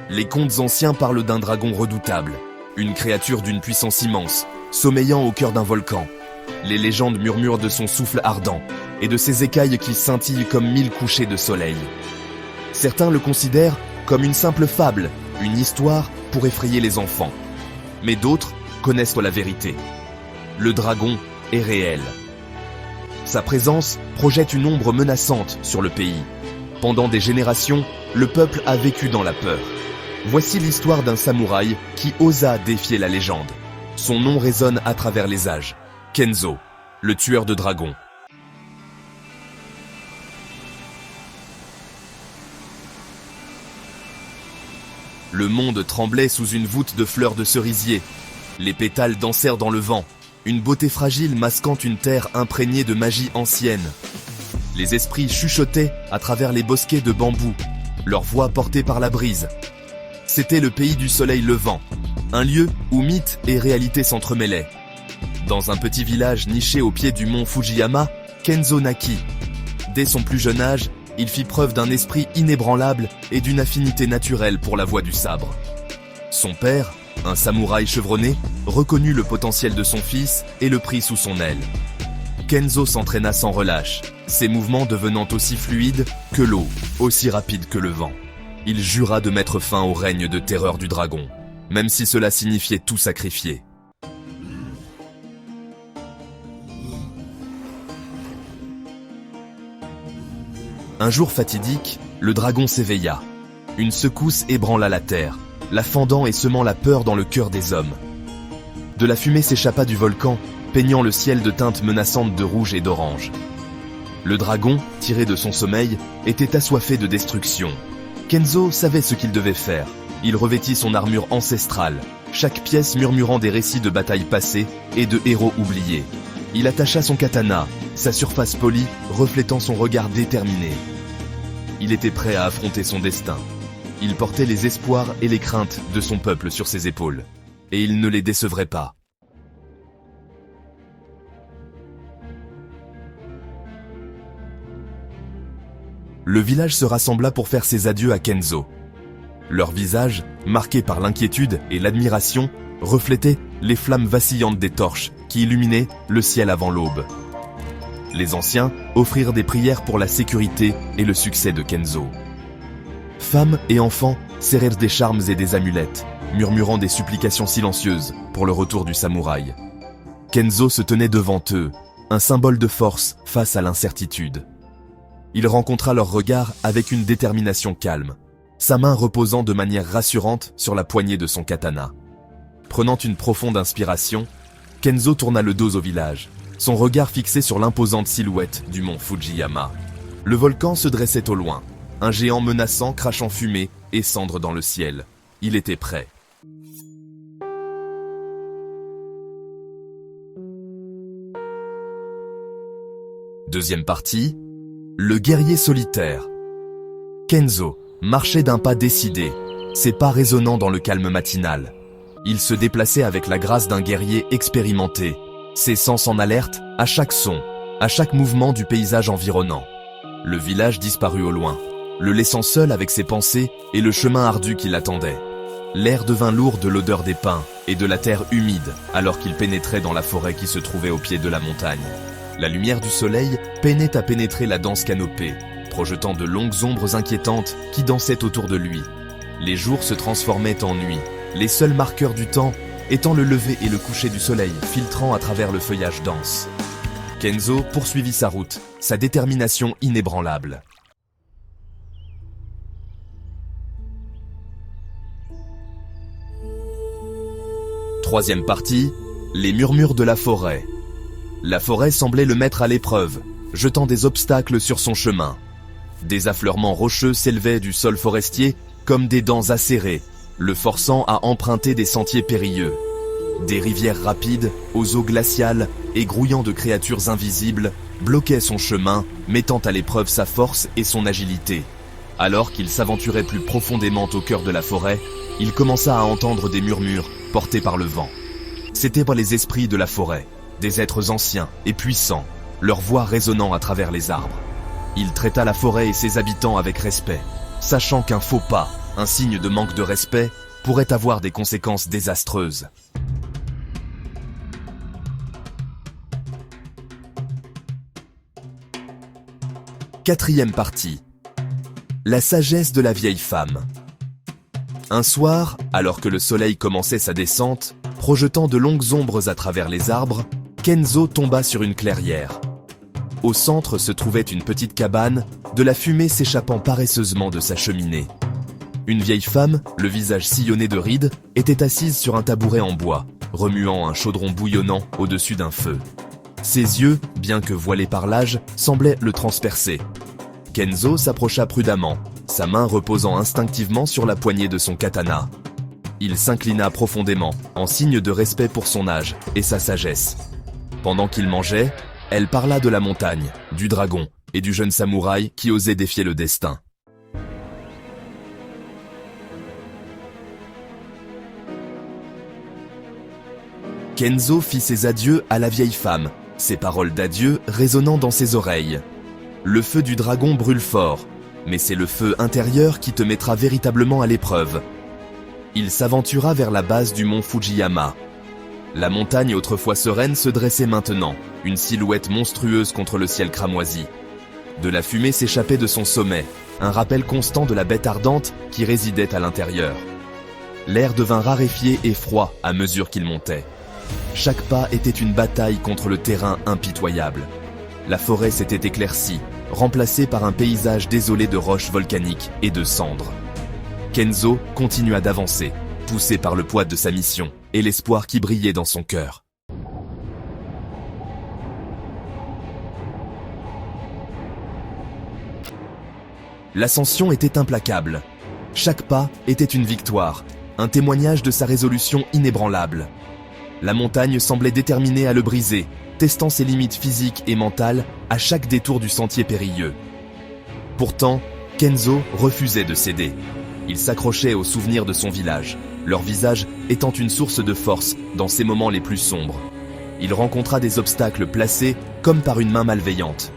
Les contes anciens parlent d'un dragon redoutable, une créature d'une puissance immense, sommeillant au cœur d'un volcan. Les légendes murmurent de son souffle ardent et de ses écailles qui scintillent comme 1000 couchers de soleil. Certains le considèrent comme une simple fable, une histoire pour effrayer les enfants. Mais d'autres connaissent la vérité. Le dragon est réel. Sa présence projette une ombre menaçante sur le pays. Pendant des générations, le peuple a vécu dans la peur. Voici l'histoire d'un samouraï qui osa défier la légende. Son nom résonne à travers les âges. Kenzo, le tueur de dragons. Le monde tremblait sous une voûte de fleurs de cerisier. Les pétales dansèrent dans le vent, une beauté fragile masquant une terre imprégnée de magie ancienne. Les esprits chuchotaient à travers les bosquets de bambou, leur voix portée par la brise. C'était le pays du soleil levant, un lieu où mythe et réalité s'entremêlaient. Dans un petit village niché au pied du mont Fujiyama, Kenzo naquit. Dès son plus jeune âge, il fit preuve d'un esprit inébranlable et d'une affinité naturelle pour la voie du sabre. Son père, un samouraï chevronné, reconnut le potentiel de son fils et le prit sous son aile. Kenzo s'entraîna sans relâche, ses mouvements devenant aussi fluides que l'eau, aussi rapides que le vent. Il jura de mettre fin au règne de terreur du dragon, même si cela signifiait tout sacrifier. Un jour fatidique, le dragon s'éveilla. Une secousse ébranla la terre, la fendant et semant la peur dans le cœur des hommes. De la fumée s'échappa du volcan, peignant le ciel de teintes menaçantes de rouge et d'orange. Le dragon, tiré de son sommeil, était assoiffé de destruction. Kenzo savait ce qu'il devait faire. Il revêtit son armure ancestrale, chaque pièce murmurant des récits de batailles passées et de héros oubliés. Il attacha son katana, sa surface polie reflétant son regard déterminé. Il était prêt à affronter son destin. Il portait les espoirs et les craintes de son peuple sur ses épaules. Et il ne les décevrait pas. Le village se rassembla pour faire ses adieux à Kenzo. Leurs visages, marqués par l'inquiétude et l'admiration, reflétaient les flammes vacillantes des torches qui illuminaient le ciel avant l'aube. Les anciens offrirent des prières pour la sécurité et le succès de Kenzo. Femmes et enfants serrèrent des charmes et des amulettes, murmurant des supplications silencieuses pour le retour du samouraï. Kenzo se tenait devant eux, un symbole de force face à l'incertitude. Il rencontra leurs regards avec une détermination calme, sa main reposant de manière rassurante sur la poignée de son katana. Prenant une profonde inspiration, Kenzo tourna le dos au village, son regard fixé sur l'imposante silhouette du mont Fujiyama. Le volcan se dressait au loin, un géant menaçant crachant fumée et cendres dans le ciel. Il était prêt. Deuxième partie, le guerrier solitaire. Kenzo marchait d'un pas décidé, ses pas résonnant dans le calme matinal. Il se déplaçait avec la grâce d'un guerrier expérimenté, ses sens en alerte à chaque son, à chaque mouvement du paysage environnant. Le village disparut au loin, le laissant seul avec ses pensées et le chemin ardu qui l'attendait. L'air devint lourd de l'odeur des pins et de la terre humide alors qu'il pénétrait dans la forêt qui se trouvait au pied de la montagne. La lumière du soleil peinait à pénétrer la dense canopée, projetant de longues ombres inquiétantes qui dansaient autour de lui. Les jours se transformaient en nuit, les seuls marqueurs du temps étant le lever et le coucher du soleil filtrant à travers le feuillage dense. Kenzo poursuivit sa route, sa détermination inébranlable. Troisième partie, les murmures de la forêt. La forêt semblait le mettre à l'épreuve, jetant des obstacles sur son chemin. Des affleurements rocheux s'élevaient du sol forestier comme des dents acérées, le forçant à emprunter des sentiers périlleux. Des rivières rapides, aux eaux glaciales et grouillant de créatures invisibles, bloquaient son chemin, mettant à l'épreuve sa force et son agilité. Alors qu'il s'aventurait plus profondément au cœur de la forêt, il commença à entendre des murmures portés par le vent. C'étaient les esprits de la forêt, des êtres anciens et puissants, leurs voix résonnant à travers les arbres. Il traita la forêt et ses habitants avec respect, sachant qu'un faux pas Un signe de manque de respect pourrait avoir des conséquences désastreuses. Quatrième partie. La sagesse de la vieille femme. Un soir, alors que le soleil commençait sa descente, projetant de longues ombres à travers les arbres, Kenzo tomba sur une clairière. Au centre se trouvait une petite cabane, de la fumée s'échappant paresseusement de sa cheminée. Une vieille femme, le visage sillonné de rides, était assise sur un tabouret en bois, remuant un chaudron bouillonnant au-dessus d'un feu. Ses yeux, bien que voilés par l'âge, semblaient le transpercer. Kenzo s'approcha prudemment, sa main reposant instinctivement sur la poignée de son katana. Il s'inclina profondément, en signe de respect pour son âge et sa sagesse. Pendant qu'il mangeait, elle parla de la montagne, du dragon et du jeune samouraï qui osait défier le destin. Kenzo fit ses adieux à la vieille femme, ses paroles d'adieu résonnant dans ses oreilles. Le feu du dragon brûle fort, mais c'est le feu intérieur qui te mettra véritablement à l'épreuve. Il s'aventura vers la base du mont Fujiyama. La montagne autrefois sereine se dressait maintenant, une silhouette monstrueuse contre le ciel cramoisi. De la fumée s'échappait de son sommet, un rappel constant de la bête ardente qui résidait à l'intérieur. L'air devint raréfié et froid à mesure qu'il montait. Chaque pas était une bataille contre le terrain impitoyable. La forêt s'était éclaircie, remplacée par un paysage désolé de roches volcaniques et de cendres. Kenzo continua d'avancer, poussé par le poids de sa mission et l'espoir qui brillait dans son cœur. L'ascension était implacable. Chaque pas était une victoire, un témoignage de sa résolution inébranlable. La montagne semblait déterminée à le briser, testant ses limites physiques et mentales à chaque détour du sentier périlleux. Pourtant, Kenzo refusait de céder. Il s'accrochait aux souvenirs de son village, leur visage étant une source de force dans ses moments les plus sombres. Il rencontra des obstacles placés comme par une main malveillante.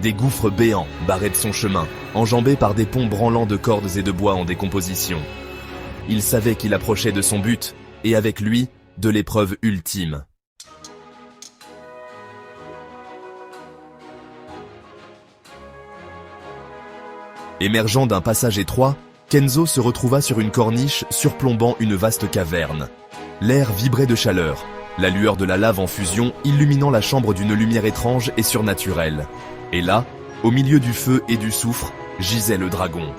Des gouffres béants barraient de son chemin, enjambés par des ponts branlants de cordes et de bois en décomposition. Il savait qu'il approchait de son but, et avec lui, de l'épreuve ultime. Émergeant d'un passage étroit, Kenzo se retrouva sur une corniche surplombant une vaste caverne. L'air vibrait de chaleur, la lueur de la lave en fusion illuminant la chambre d'une lumière étrange et surnaturelle. Et là, au milieu du feu et du soufre, gisait le dragon.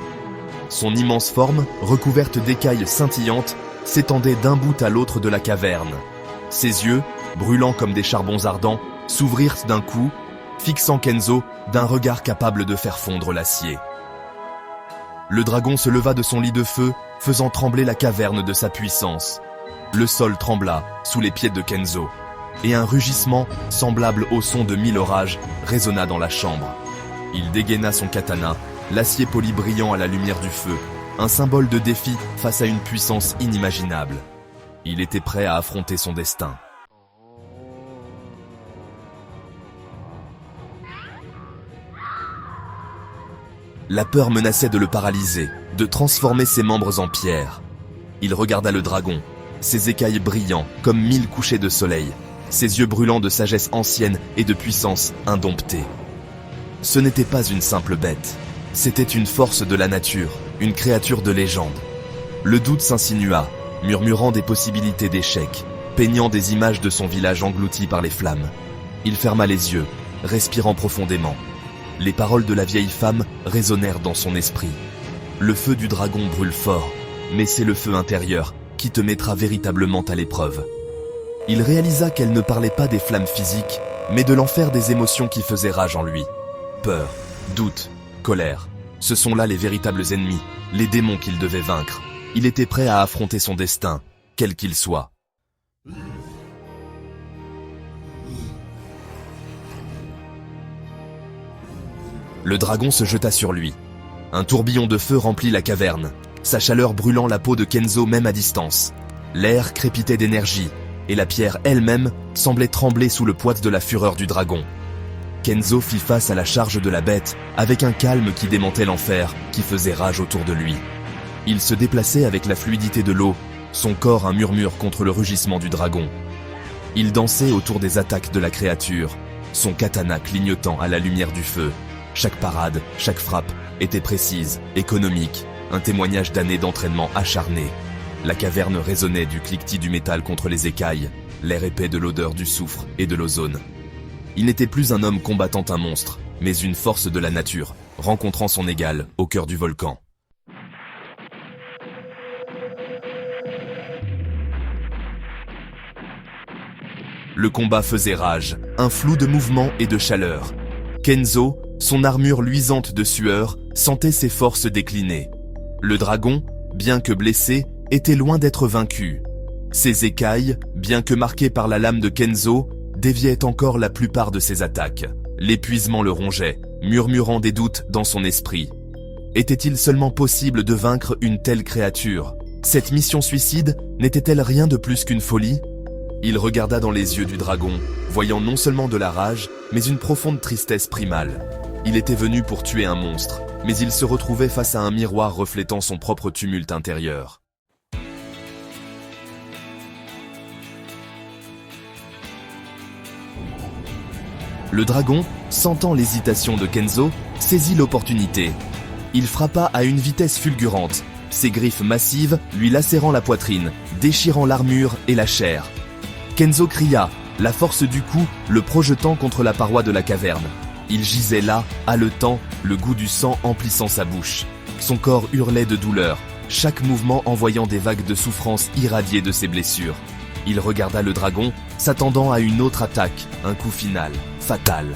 Son immense forme, recouverte d'écailles scintillantes, s'étendait d'un bout à l'autre de la caverne. Ses yeux, brûlants comme des charbons ardents, s'ouvrirent d'un coup, fixant Kenzo d'un regard capable de faire fondre l'acier. Le dragon se leva de son lit de feu, faisant trembler la caverne de sa puissance. Le sol trembla sous les pieds de Kenzo, et un rugissement, semblable au son de 1000 orages, résonna dans la chambre. Il dégaina son katana, l'acier poli brillant à la lumière du feu, un symbole de défi face à une puissance inimaginable. Il était prêt à affronter son destin. La peur menaçait de le paralyser, de transformer ses membres en pierre. Il regarda le dragon, ses écailles brillants comme 1000 couchers de soleil, ses yeux brûlants de sagesse ancienne et de puissance indomptée. Ce n'était pas une simple bête, c'était une force de la nature, une créature de légende. Le doute s'insinua, murmurant des possibilités d'échec, peignant des images de son village englouti par les flammes. Il ferma les yeux, respirant profondément. Les paroles de la vieille femme résonnèrent dans son esprit. Le feu du dragon brûle fort, mais c'est le feu intérieur qui te mettra véritablement à l'épreuve. Il réalisa qu'elle ne parlait pas des flammes physiques, mais de l'enfer des émotions qui faisaient rage en lui. Peur, doute, colère. Ce sont là les véritables ennemis, les démons qu'il devait vaincre. Il était prêt à affronter son destin, quel qu'il soit. Le dragon se jeta sur lui. Un tourbillon de feu remplit la caverne, sa chaleur brûlant la peau de Kenzo même à distance. L'air crépitait d'énergie, et la pierre elle-même semblait trembler sous le poids de la fureur du dragon. Kenzo fit face à la charge de la bête avec un calme qui démentait l'enfer qui faisait rage autour de lui. Il se déplaçait avec la fluidité de l'eau, son corps un murmure contre le rugissement du dragon. Il dansait autour des attaques de la créature, son katana clignotant à la lumière du feu. Chaque parade, chaque frappe était précise, économique, un témoignage d'années d'entraînement acharné. La caverne résonnait du cliquetis du métal contre les écailles, l'air épais de l'odeur du soufre et de l'ozone. Il n'était plus un homme combattant un monstre, mais une force de la nature, rencontrant son égal au cœur du volcan. Le combat faisait rage, un flou de mouvement et de chaleur. Kenzo, son armure luisante de sueur, sentait ses forces décliner. Le dragon, bien que blessé, était loin d'être vaincu. Ses écailles, bien que marquées par la lame de Kenzo, déviaient encore la plupart de ses attaques. L'épuisement le rongeait, murmurant des doutes dans son esprit. Était-il seulement possible de vaincre une telle créature? Cette mission suicide n'était-elle rien de plus qu'une folie? Il regarda dans les yeux du dragon, voyant non seulement de la rage, mais une profonde tristesse primale. Il était venu pour tuer un monstre, mais il se retrouvait face à un miroir reflétant son propre tumulte intérieur. Le dragon, sentant l'hésitation de Kenzo, saisit l'opportunité. Il frappa à une vitesse fulgurante, ses griffes massives lui lacérant la poitrine, déchirant l'armure et la chair. Kenzo cria, la force du coup le projetant contre la paroi de la caverne. Il gisait là, haletant, le goût du sang emplissant sa bouche. Son corps hurlait de douleur, chaque mouvement envoyant des vagues de souffrance irradiées de ses blessures. Il regarda le dragon, s'attendant à une autre attaque, un coup final, fatal.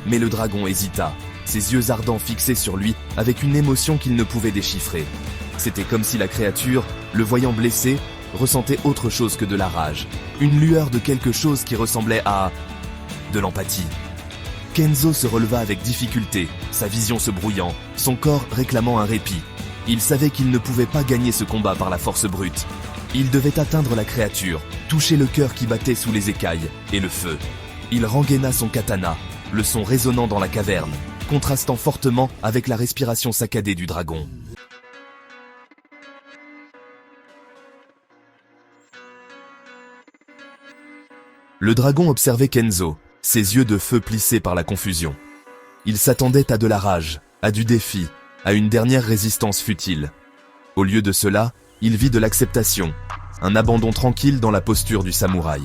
Mais le dragon hésita, ses yeux ardents fixés sur lui avec une émotion qu'il ne pouvait déchiffrer. C'était comme si la créature, le voyant blessé, ressentait autre chose que de la rage, une lueur de quelque chose qui ressemblait à de l'empathie. Kenzo se releva avec difficulté, sa vision se brouillant, son corps réclamant un répit. Il savait qu'il ne pouvait pas gagner ce combat par la force brute. Il devait atteindre la créature, toucher le cœur qui battait sous les écailles, et le feu. Il rengaina son katana, le son résonnant dans la caverne, contrastant fortement avec la respiration saccadée du dragon. Le dragon observait Kenzo, ses yeux de feu plissés par la confusion. Il s'attendait à de la rage, à du défi, à une dernière résistance futile. Au lieu de cela, il vit de l'acceptation, un abandon tranquille dans la posture du samouraï.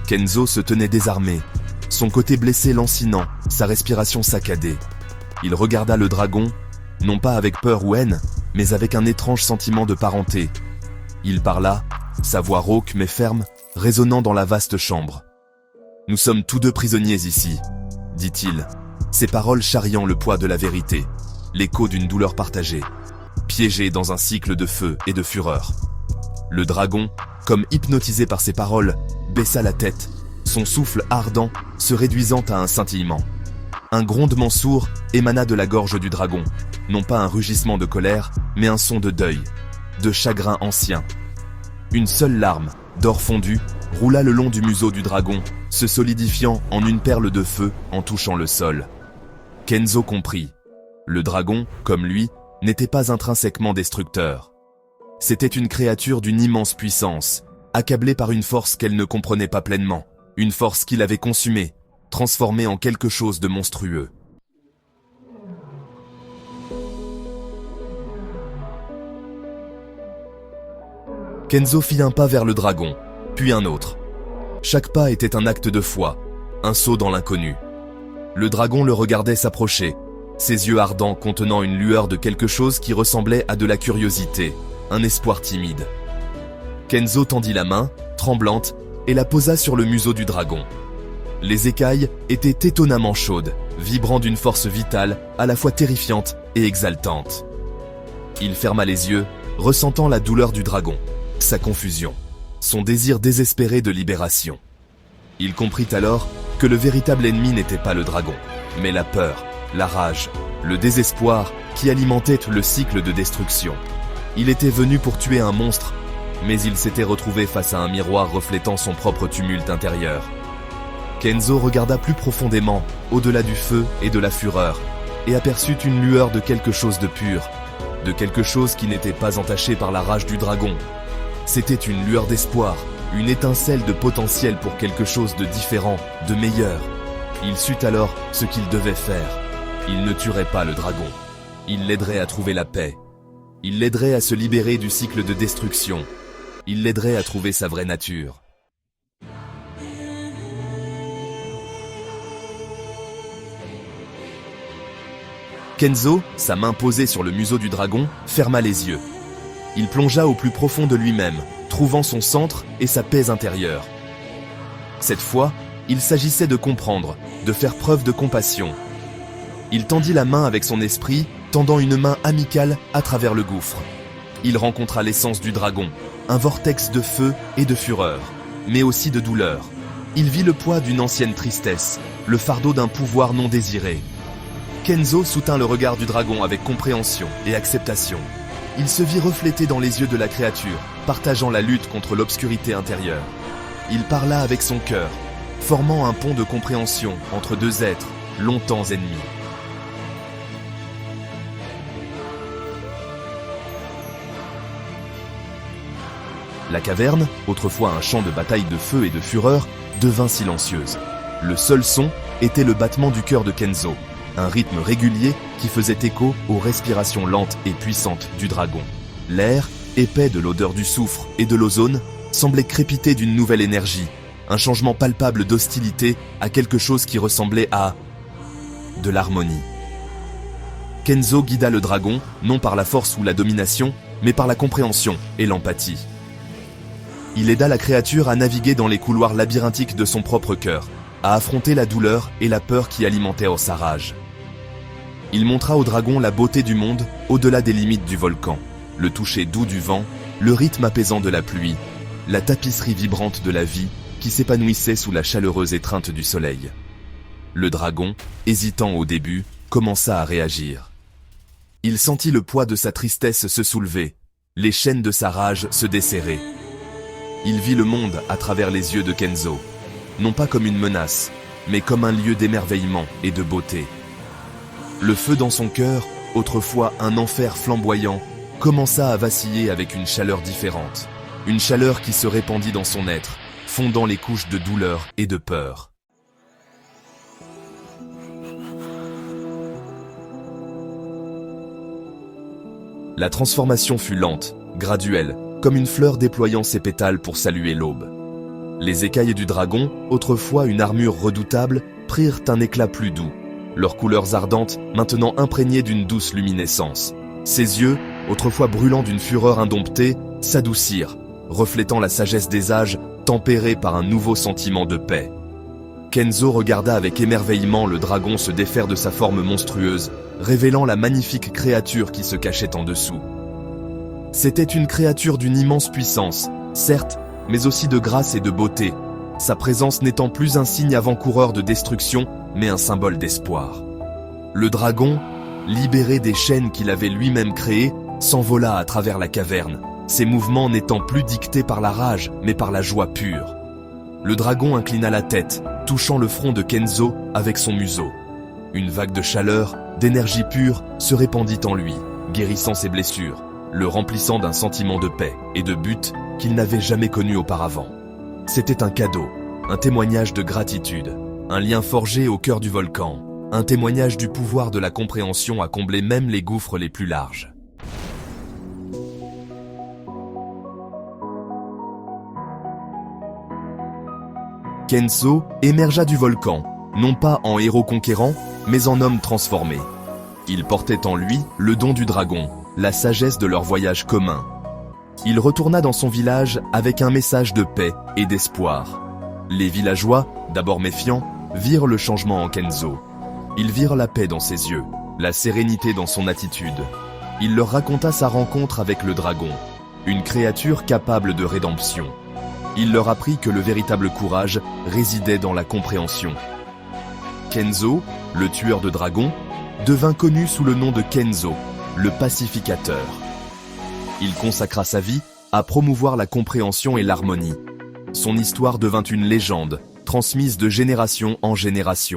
Kenzo se tenait désarmé, son côté blessé lancinant, sa respiration saccadée. Il regarda le dragon, non pas avec peur ou haine, mais avec un étrange sentiment de parenté. Il parla, sa voix rauque mais ferme, résonnant dans la vaste chambre. « Nous sommes tous deux prisonniers ici, » dit-il, ses paroles charriant le poids de la vérité, l'écho d'une douleur partagée, piégés dans un cycle de feu et de fureur. Le dragon, comme hypnotisé par ses paroles, baissa la tête, son souffle ardent se réduisant à un scintillement. Un grondement sourd émana de la gorge du dragon, non pas un rugissement de colère, mais un son de deuil, de chagrin ancien. Une seule larme, d'or fondu, roula le long du museau du dragon, se solidifiant en une perle de feu en touchant le sol. Kenzo comprit. Le dragon, comme lui, n'était pas intrinsèquement destructeur. C'était une créature d'une immense puissance, accablée par une force qu'elle ne comprenait pas pleinement, une force qui l'avait consumée, transformée en quelque chose de monstrueux. Kenzo fit un pas vers le dragon, puis un autre. Chaque pas était un acte de foi, un saut dans l'inconnu. Le dragon le regardait s'approcher, ses yeux ardents contenant une lueur de quelque chose qui ressemblait à de la curiosité, un espoir timide. Kenzo tendit la main, tremblante, et la posa sur le museau du dragon. Les écailles étaient étonnamment chaudes, vibrant d'une force vitale, à la fois terrifiante et exaltante. Il ferma les yeux, ressentant la douleur du dragon, sa confusion, son désir désespéré de libération. Il comprit alors que le véritable ennemi n'était pas le dragon, mais la peur, la rage, le désespoir qui alimentaient le cycle de destruction. Il était venu pour tuer un monstre, mais il s'était retrouvé face à un miroir reflétant son propre tumulte intérieur. Kenzo regarda plus profondément, au-delà du feu et de la fureur, et aperçut une lueur de quelque chose de pur, de quelque chose qui n'était pas entaché par la rage du dragon. C'était une lueur d'espoir, une étincelle de potentiel pour quelque chose de différent, de meilleur. Il sut alors ce qu'il devait faire. Il ne tuerait pas le dragon. Il l'aiderait à trouver la paix. Il l'aiderait à se libérer du cycle de destruction. Il l'aiderait à trouver sa vraie nature. Kenzo, sa main posée sur le museau du dragon, ferma les yeux. Il plongea au plus profond de lui-même, trouvant son centre et sa paix intérieure. Cette fois, il s'agissait de comprendre, de faire preuve de compassion. Il tendit la main avec son esprit, tendant une main amicale à travers le gouffre. Il rencontra l'essence du dragon, un vortex de feu et de fureur, mais aussi de douleur. Il vit le poids d'une ancienne tristesse, le fardeau d'un pouvoir non désiré. Kenzo soutint le regard du dragon avec compréhension et acceptation. Il se vit reflété dans les yeux de la créature, partageant la lutte contre l'obscurité intérieure. Il parla avec son cœur, formant un pont de compréhension entre deux êtres, longtemps ennemis. La caverne, autrefois un champ de bataille de feu et de fureur, devint silencieuse. Le seul son était le battement du cœur de Kenzo, un rythme régulier qui faisait écho aux respirations lentes et puissantes du dragon. L'air, épais de l'odeur du soufre et de l'ozone, semblait crépiter d'une nouvelle énergie, un changement palpable d'hostilité à quelque chose qui ressemblait à de l'harmonie. Kenzo guida le dragon, non par la force ou la domination, mais par la compréhension et l'empathie. Il aida la créature à naviguer dans les couloirs labyrinthiques de son propre cœur, à affronter la douleur et la peur qui alimentaient sa rage. Il montra au dragon la beauté du monde au-delà des limites du volcan, le toucher doux du vent, le rythme apaisant de la pluie, la tapisserie vibrante de la vie qui s'épanouissait sous la chaleureuse étreinte du soleil. Le dragon, hésitant au début, commença à réagir. Il sentit le poids de sa tristesse se soulever, les chaînes de sa rage se desserrer. Il vit le monde à travers les yeux de Kenzo, non pas comme une menace, mais comme un lieu d'émerveillement et de beauté. Le feu dans son cœur, autrefois un enfer flamboyant, commença à vaciller avec une chaleur différente, une chaleur qui se répandit dans son être, fondant les couches de douleur et de peur. La transformation fut lente, graduelle, comme une fleur déployant ses pétales pour saluer l'aube. Les écailles du dragon, autrefois une armure redoutable, prirent un éclat plus doux, leurs couleurs ardentes maintenant imprégnées d'une douce luminescence. Ses yeux, autrefois brûlants d'une fureur indomptée, s'adoucirent, reflétant la sagesse des âges, tempérée par un nouveau sentiment de paix. Kenzo regarda avec émerveillement le dragon se défaire de sa forme monstrueuse, révélant la magnifique créature qui se cachait en dessous. C'était une créature d'une immense puissance, certes, mais aussi de grâce et de beauté, sa présence n'étant plus un signe avant-coureur de destruction, mais un symbole d'espoir. Le dragon, libéré des chaînes qu'il avait lui-même créées, s'envola à travers la caverne, ses mouvements n'étant plus dictés par la rage, mais par la joie pure. Le dragon inclina la tête, touchant le front de Kenzo avec son museau. Une vague de chaleur, d'énergie pure, se répandit en lui, guérissant ses blessures, le remplissant d'un sentiment de paix et de but qu'il n'avait jamais connu auparavant. C'était un cadeau, un témoignage de gratitude, un lien forgé au cœur du volcan, un témoignage du pouvoir de la compréhension à combler même les gouffres les plus larges. Kenzo émergea du volcan, non pas en héros conquérant, mais en homme transformé. Il portait en lui le don du dragon, la sagesse de leur voyage commun. Il retourna dans son village avec un message de paix et d'espoir. Les villageois, d'abord méfiants, virent le changement en Kenzo. Ils virent la paix dans ses yeux, la sérénité dans son attitude. Il leur raconta sa rencontre avec le dragon, une créature capable de rédemption. Il leur apprit que le véritable courage résidait dans la compréhension. Kenzo, le tueur de dragons, devint connu sous le nom de Kenzo, le pacificateur. Il consacra sa vie à promouvoir la compréhension et l'harmonie. Son histoire devint une légende, transmise de génération en génération.